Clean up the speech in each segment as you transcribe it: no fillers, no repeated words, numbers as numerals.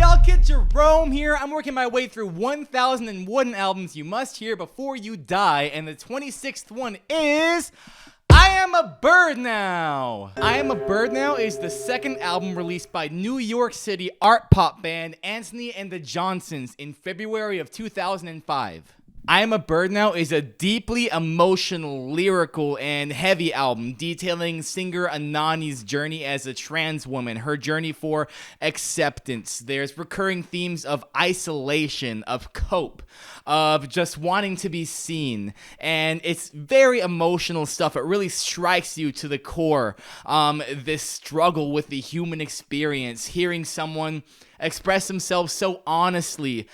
y'all, kid Jerome here. I'm working my way through 1001 albums you must hear before you die, and the 26th one is I Am a Bird Now. I Am a Bird Now is the second album released by New York City art pop band Antony and the Johnsons in February of 2005. I Am a Bird Now is a deeply emotional, lyrical, and heavy album detailing singer Antony's journey as a trans woman, her journey for acceptance. There's recurring themes of isolation, of cope, of just wanting to be seen, and it's very emotional stuff. It really strikes you to the core, this struggle with the human experience, hearing someone express themselves so honestly,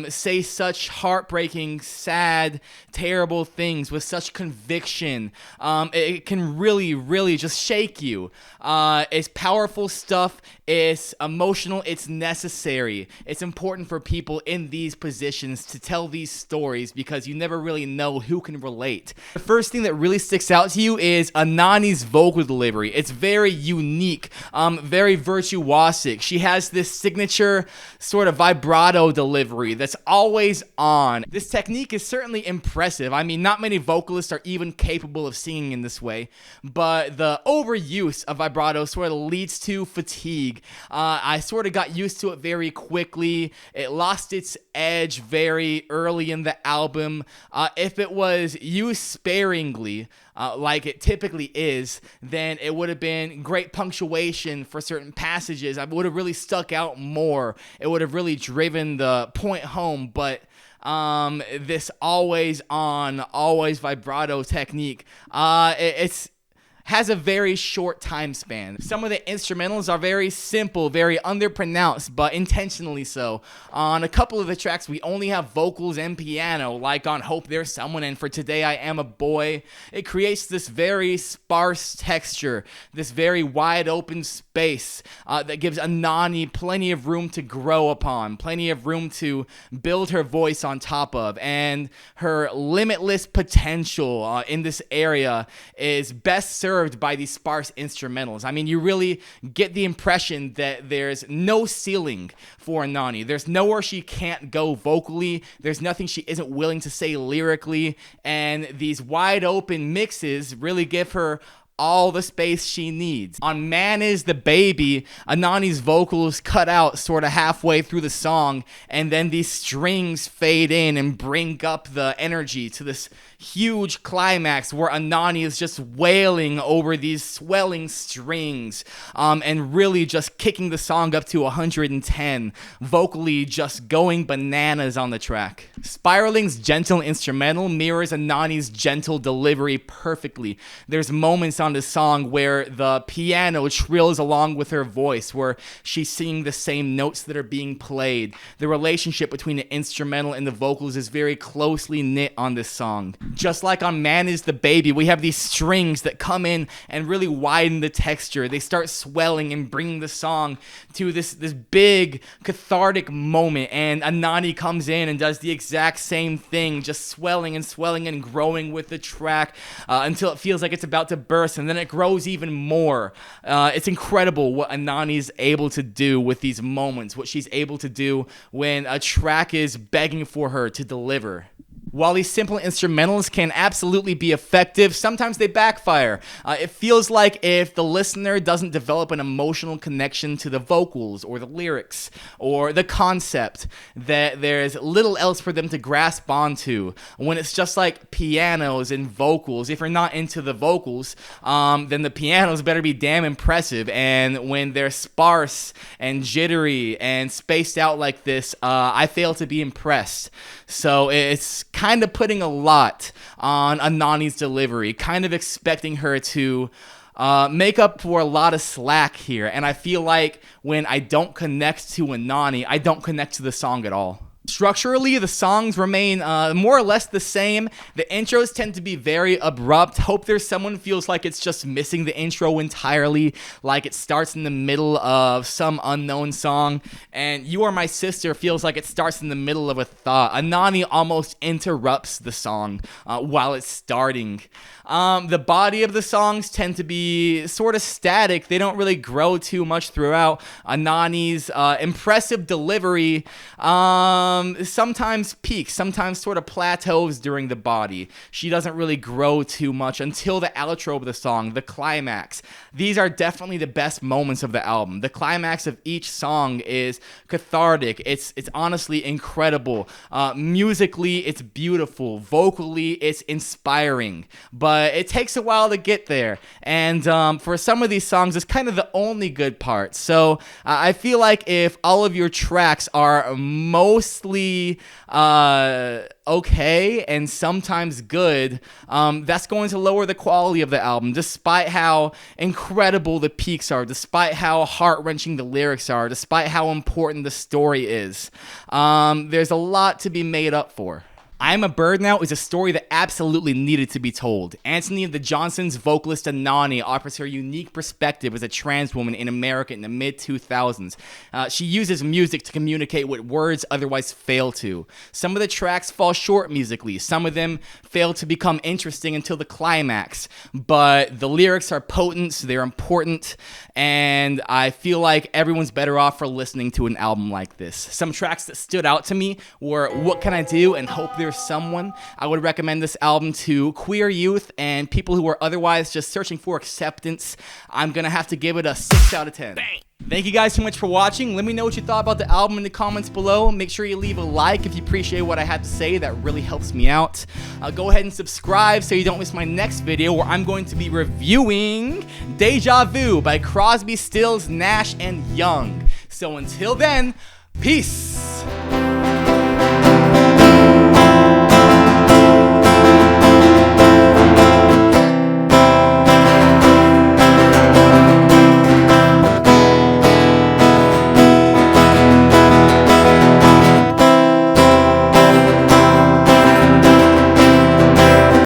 say such heartbreaking, sad, terrible things with such conviction. It can really just shake you. It's powerful stuff. It's emotional. It's necessary. It's important for people in these positions to tell these stories because you never really know who can relate. The first thing that really sticks out to you is Antony's vocal delivery. It's very unique, very virtuosic. She has this signature sort of vibrato delivery that's always on. This technique is certainly impressive. I mean, not many vocalists are even capable of singing in this way, but the overuse of vibrato sort of leads to fatigue. I sort of got used to it very quickly. It lost its edge very early in the album. If it was used sparingly, like it typically is, then it would have been great punctuation for certain passages. I would have really stuck out more. It would have really driven the point home, but this always on, always vibrato technique, it's has a very short time span. Some of the instrumentals are very simple, very underpronounced, but intentionally so. On a couple of the tracks, we only have vocals and piano, like on Hope There's Someone and For Today I Am a Boy. It creates this very sparse texture, this very wide open space that gives Antony plenty of room to grow upon, plenty of room to build her voice on top of, and her limitless potential in this area is best served by these sparse instrumentals. I mean, you really get the impression that there's no ceiling for Antony. There's nowhere she can't go vocally. There's nothing she isn't willing to say lyrically. And these wide open mixes really give her all the space she needs. On Man Is the Baby, Antony's vocals cut out sort of halfway through the song, and then these strings fade in and bring up the energy to this huge climax where Antony is just wailing over these swelling strings, and really just kicking the song up to 110, vocally just going bananas on the track. Spiraling's gentle instrumental mirrors Antony's gentle delivery perfectly. There's moments on the song where the piano trills along with her voice, where she's singing the same notes that are being played. The relationship between the instrumental and the vocals is very closely knit on this song. Just like on Man Is the Baby, we have these strings that come in and really widen the texture. They start swelling and bringing the song to this big cathartic moment, and Antony comes in and does the exact same thing, just swelling and growing with the track until it feels like it's about to burst, and then it grows even more. It's incredible what Antony's able to do with these moments, what she's able to do when a track is begging for her to deliver. While these simple instrumentals can absolutely be effective, sometimes they backfire. It feels like if the listener doesn't develop an emotional connection to the vocals or the lyrics or the concept, that there's little else for them to grasp onto. When it's just like pianos and vocals, if you're not into the vocals, then the pianos better be damn impressive. And when they're sparse and jittery and spaced out like this, I fail to be impressed. So it's kind of putting a lot on Antony's delivery, kind of expecting her to make up for a lot of slack here. And I feel like when I don't connect to Antony, I don't connect to the song at all. Structurally, the songs remain more or less the same. The intros tend to be very abrupt. Hope There's Someone feels like it's just missing the intro entirely, like it starts in the middle of some unknown song. And You Are My Sister feels like it starts in the middle of a thought. Antony almost interrupts the song while it's starting. The body of the songs tend to be sort of static. They don't really grow too much throughout. Antony's impressive delivery sometimes peaks, sometimes sort of plateaus during the body. She doesn't really grow too much until the outro of the song, the climax. These are definitely the best moments of the album. The climax of each song is cathartic. It's honestly incredible. Musically, it's beautiful. Vocally, it's inspiring. But it takes a while to get there. And for some of these songs, it's kind of the only good part. So I feel like if all of your tracks are mostly okay and sometimes good, that's going to lower the quality of the album, despite how incredible the peaks are, despite how heart-wrenching the lyrics are, despite how important the story is. There's a lot to be made up for. I Am a Bird Now is a story that absolutely needed to be told. Antony of the Johnsons' vocalist Antony offers her unique perspective as a trans woman in America in the mid-2000s. She uses music to communicate what words otherwise fail to. Some of the tracks fall short musically. Some of them fail to become interesting until the climax. But the lyrics are potent, they're important, and I feel like everyone's better off for listening to an album like this. Some tracks that stood out to me were What Can I Do and Hope There's Someone. I would recommend this album to queer youth and people who are otherwise just searching for acceptance. I'm gonna have to give it a 6 out of 10. Bang. Thank you guys so much for watching. Let me know what you thought about the album in the comments below. Make sure you leave a like if you appreciate what I had to say. That really helps me out. Go ahead and subscribe so you don't miss my next video, where I'm going to be reviewing Deja Vu by Crosby, Stills, Nash & Young. So until then, peace.